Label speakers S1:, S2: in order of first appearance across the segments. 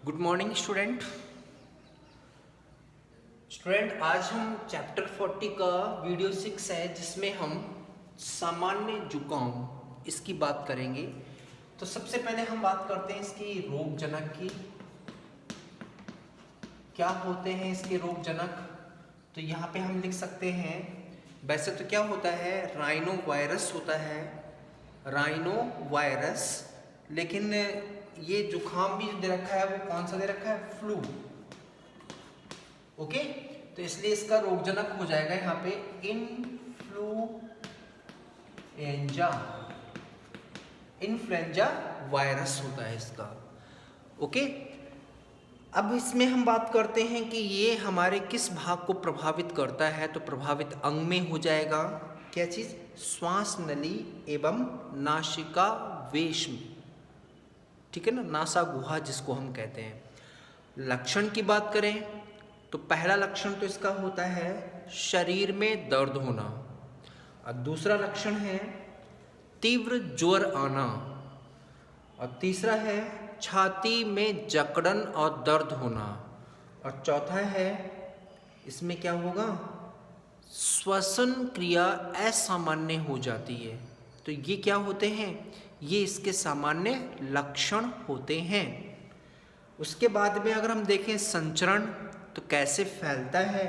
S1: Good morning student. आज हम chapter 40 का वीडियो 6 है जिसमें हम सामान्य जुकाम इसकी बात करेंगे। तो सबसे पहले हम बात करते हैं इसकी रोग जनक की। क्या होते हैं इसके रोग जनक? तो यहाँ पे हम लिख सकते हैं, वैसे तो क्या होता है, राइनो वायरस होता है, राइनो वायरस। लेकिन ये जुकाम भी दे रखा है, वो कौन सा दे रखा है? फ्लू। ओके, तो इसलिए इसका रोगजनक हो जाएगा यहाँ पे इन्फ्लुएंजा वायरस होता है इसका। ओके, अब इसमें हम बात करते हैं कि ये हमारे किस भाग को प्रभावित करता है। तो प्रभावित अंग में हो जाएगा क्या चीज? श्वास नली एवं नासिका वेश में, ठीक है ना, नासा गुहा जिसको हम कहते हैं। लक्षण की बात करें तो पहला लक्षण तो इसका होता है शरीर में दर्द होना, और दूसरा लक्षण है तीव्र ज्वर आना, और तीसरा है छाती में जकड़न और दर्द होना, और चौथा है इसमें क्या होगा? श्वसन क्रिया असामान्य हो जाती है। तो ये क्या होते हैं? ये इसके सामान्य लक्षण होते हैं। उसके बाद में अगर हम देखें संचरण, तो कैसे फैलता है,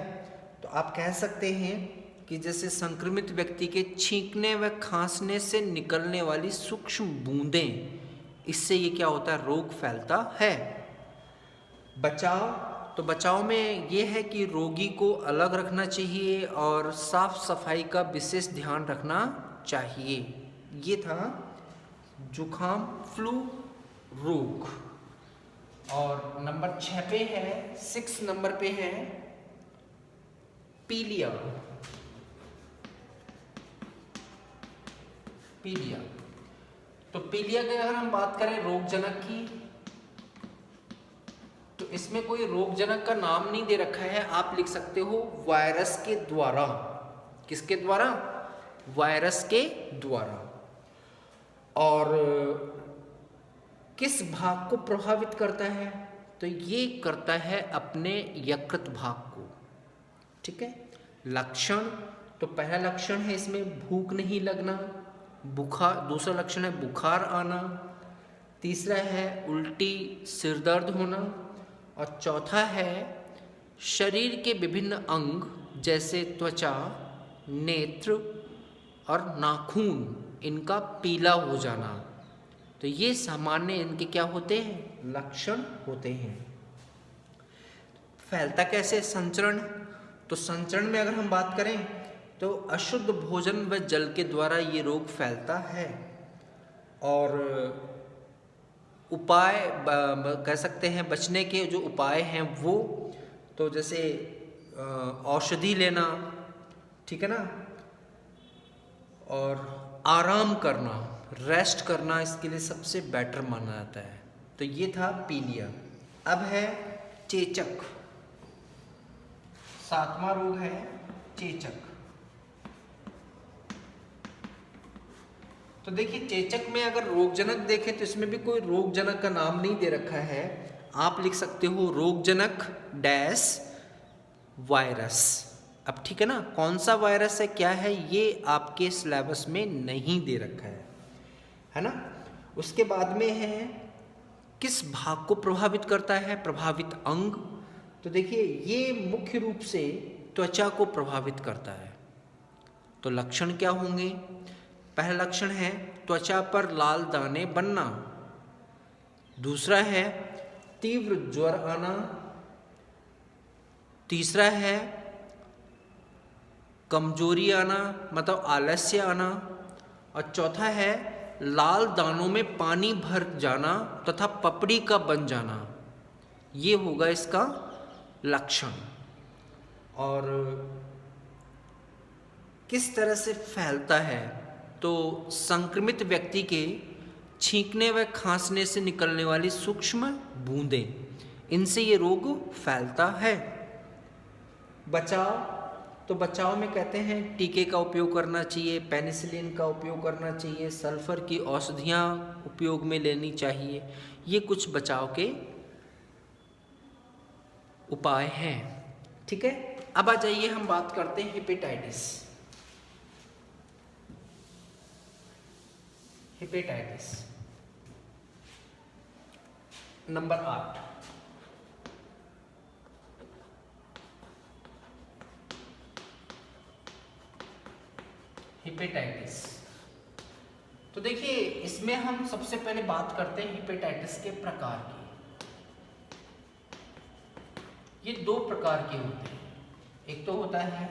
S1: तो आप कह सकते हैं कि जैसे संक्रमित व्यक्ति के छींकने व खांसने से निकलने वाली सूक्ष्म बूंदें, इससे ये क्या होता है? रोग फैलता है। बचाव, तो बचाव में ये है कि रोगी को अलग रखना चाहिए और साफ सफाई का विशेष ध्यान रखना चाहिए। ये था जुकाम फ्लू रोग। और नंबर 6 पे है, 6 नंबर पे है पीलिया। तो पीलिया की अगर हम बात करें रोगजनक की, तो इसमें कोई रोगजनक का नाम नहीं दे रखा है। आप लिख सकते हो वायरस के द्वारा। किसके द्वारा? वायरस के द्वारा। और किस भाग को प्रभावित करता है? तो ये करता है अपने यकृत भाग को, ठीक है। लक्षण, तो पहला लक्षण है इसमें भूख नहीं लगना, बुखार, दूसरा लक्षण है बुखार आना, तीसरा है उल्टी, सिर दर्द होना, और चौथा है शरीर के विभिन्न अंग जैसे त्वचा, नेत्र और नाखून, इनका पीला हो जाना। तो ये सामान्य इनके क्या होते हैं? लक्षण होते हैं। फैलता कैसे? संचरण, तो संचरण में अगर हम बात करें तो अशुद्ध भोजन व जल के द्वारा ये रोग फैलता है। और उपाय कह सकते हैं, बचने के जो उपाय हैं वो, तो जैसे औषधि लेना, ठीक है ना, और आराम करना, रेस्ट करना, इसके लिए सबसे बेटर माना जाता है। तो ये था पीलिया। अब है चेचक। 7वां रोग है चेचक। तो देखिए, चेचक में अगर रोगजनक देखें तो इसमें भी कोई रोगजनक का नाम नहीं दे रखा है। आप लिख सकते हो रोगजनक डैश वायरस। अब ठीक है ना, कौन सा वायरस है, क्या है, ये आपके सिलेबस में नहीं दे रखा है ना। उसके बाद में है किस भाग को प्रभावित करता है? प्रभावित अंग। तो देखिए, ये मुख्य रूप से त्वचा को प्रभावित करता है। तो लक्षण क्या होंगे? पहला लक्षण है त्वचा पर लाल दाने बनना, दूसरा है तीव्र ज्वर आना, तीसरा है कमजोरी आना, मतलब आलस्य आना, और चौथा है लाल दानों में पानी भर जाना तथा पपड़ी का बन जाना। ये होगा इसका लक्षण। और किस तरह से फैलता है? तो संक्रमित व्यक्ति के छींकने व खांसने से निकलने वाली सूक्ष्म बूंदें, इनसे ये रोग फैलता है। बचाव, तो बचाव में कहते हैं टीके का उपयोग करना चाहिए, पेनिसिलिन का उपयोग करना चाहिए, सल्फर की औषधियाँ उपयोग में लेनी चाहिए। ये कुछ बचाव के उपाय हैं। ठीक है, अब आ जाइए हम बात करते हैं हेपेटाइटिस। Hepatitis number 8। हेपेटाइटिस, तो देखिए इसमें हम सबसे पहले बात करते हैं हेपेटाइटिस के प्रकार की। ये 2 प्रकार के होते हैं। एक तो होता है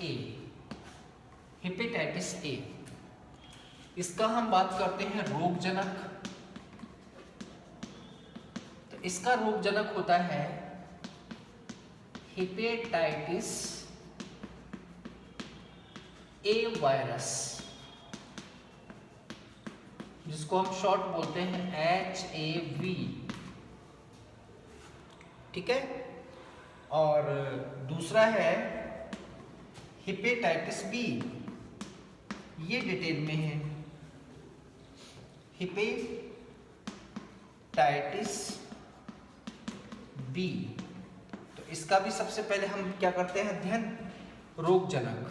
S1: ए, हेपेटाइटिस ए। इसका हम बात करते हैं रोगजनक। तो इसका रोगजनक होता है हेपेटाइटिस ए वायरस, जिसको हम शॉर्ट बोलते हैं HAV। ठीक है, और दूसरा है हेपेटाइटिस बी। ये डिटेल में है, हेपेटाइटिस बी। तो इसका भी सबसे पहले हम क्या करते हैं अध्ययन, रोगजनक।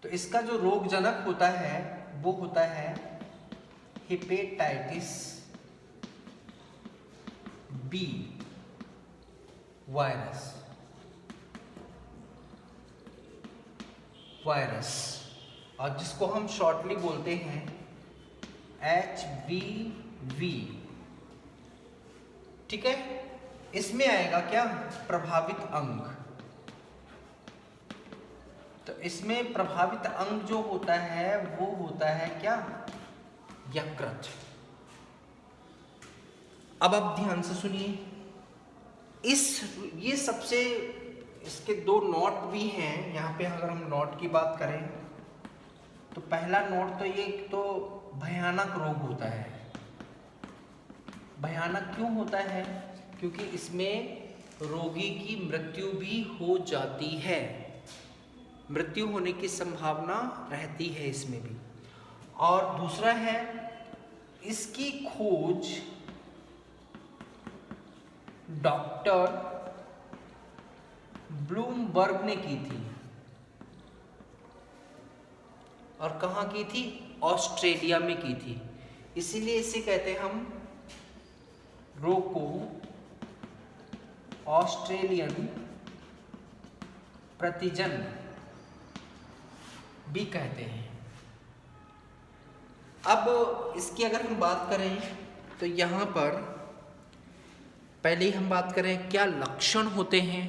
S1: तो इसका जो रोगजनक होता है वो होता है हेपेटाइटिस बी वायरस। और जिसको हम शॉर्टली बोलते हैं HBV। ठीक है, इसमें आएगा क्या, प्रभावित अंग। तो इसमें प्रभावित अंग जो होता है वो होता है क्या, यकृत। अब आप ध्यान से सुनिए, ये सबसे, इसके 2 नोट भी हैं यहाँ पे। अगर हम नोट की बात करें तो पहला नोट तो ये तो भयानक रोग होता है। भयानक क्यों होता है, क्योंकि इसमें रोगी की मृत्यु भी हो जाती है, मृत्यु होने की संभावना रहती है इसमें भी। और दूसरा है, इसकी खोज डॉक्टर ब्लूमबर्ग ने की थी। और कहाँ की थी, ऑस्ट्रेलिया में की थी। इसीलिए इसे कहते हैं हम रोग को ऑस्ट्रेलियन प्रतिजन भी कहते हैं। अब इसकी अगर हम बात करें तो यहाँ पर पहले ही हम बात करें क्या लक्षण होते हैं।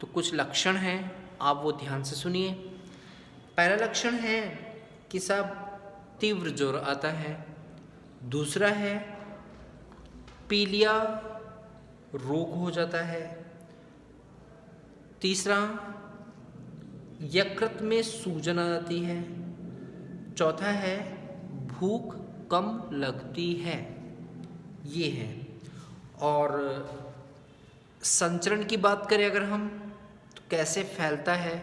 S1: तो कुछ लक्षण हैं, आप वो ध्यान से सुनिए। पहला लक्षण है कि सब तीव्र ज्वर आता है। दूसरा है पीलिया रोग हो जाता है। तीसरा, यकृत में सूजन आ जाती है। चौथा है भूख कम लगती है, ये है। और संचरण की बात करें अगर हम, तो कैसे फैलता है,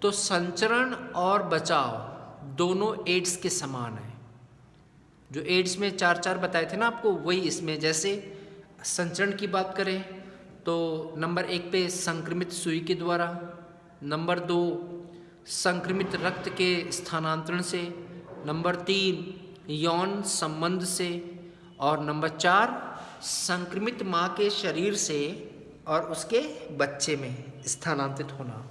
S1: तो संचरण और बचाव दोनों एड्स के समान है। जो एड्स में 4 बताए थे ना आपको, वही इसमें। जैसे संचरण की बात करें तो नंबर 1 पे संक्रमित सुई के द्वारा, नंबर 2 संक्रमित रक्त के स्थानांतरण से, नंबर 3 यौन संबंध से, और नंबर 4 संक्रमित माँ के शरीर से और उसके बच्चे में स्थानांतरित होना।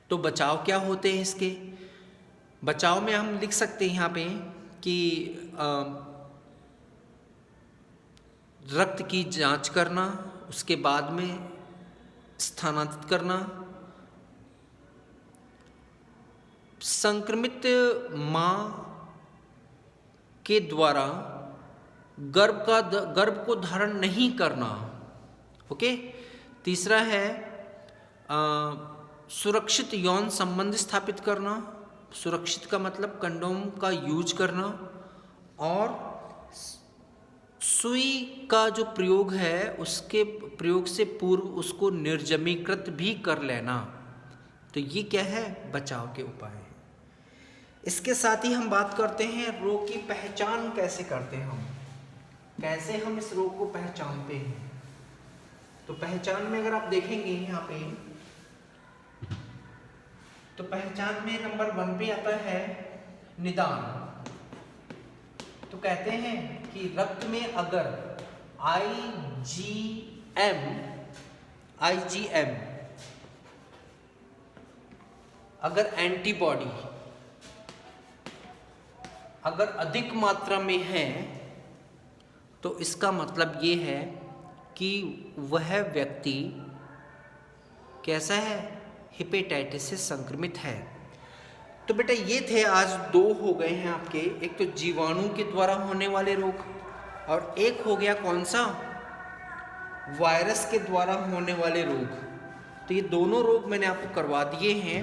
S1: तो बचाव क्या होते हैं इसके? बचाव में हम लिख सकते हैं यहाँ पे कि रक्त की जांच करना, उसके बाद में स्थानांतरित करना, संक्रमित माँ के द्वारा गर्भ को धारण नहीं करना। ओके। तीसरा है सुरक्षित यौन संबंध स्थापित करना। सुरक्षित का मतलब कंडोम का यूज करना। और सुई का जो प्रयोग है उसके प्रयोग से पूर्व उसको निर्जमीकृत भी कर लेना। तो ये क्या है? बचाव के उपाय हैं। इसके साथ ही हम बात करते हैं रोग की पहचान कैसे करते हैं कैसे हम इस रोग को पहचानते हैं। तो पहचान में अगर आप देखेंगे यहाँ पे, तो पहचान में नंबर 1 पे आता है निदान। तो कहते हैं कि रक्त में अगर IgM अगर एंटीबॉडी अगर अधिक मात्रा में है तो इसका मतलब ये है कि वह व्यक्ति कैसा है, हेपेटाइटिस से संक्रमित है। तो बेटा ये थे आज 2 हो गए हैं आपके, एक तो जीवाणु के द्वारा होने वाले रोग और एक हो गया कौन सा, वायरस के द्वारा होने वाले रोग। तो ये दोनों रोग मैंने आपको करवा दिए हैं।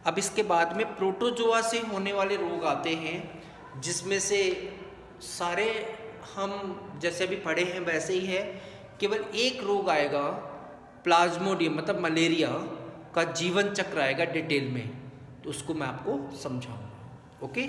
S1: अब इसके बाद में प्रोटोजोआ से होने वाले रोग आते हैं, जिसमें से सारे हम जैसे अभी पढ़े हैं वैसे ही है, केवल एक रोग आएगा प्लाज्मोडियम मतलब मलेरिया का जीवन चक्र आएगा डिटेल में, तो उसको मैं आपको समझाऊंगा। ओके।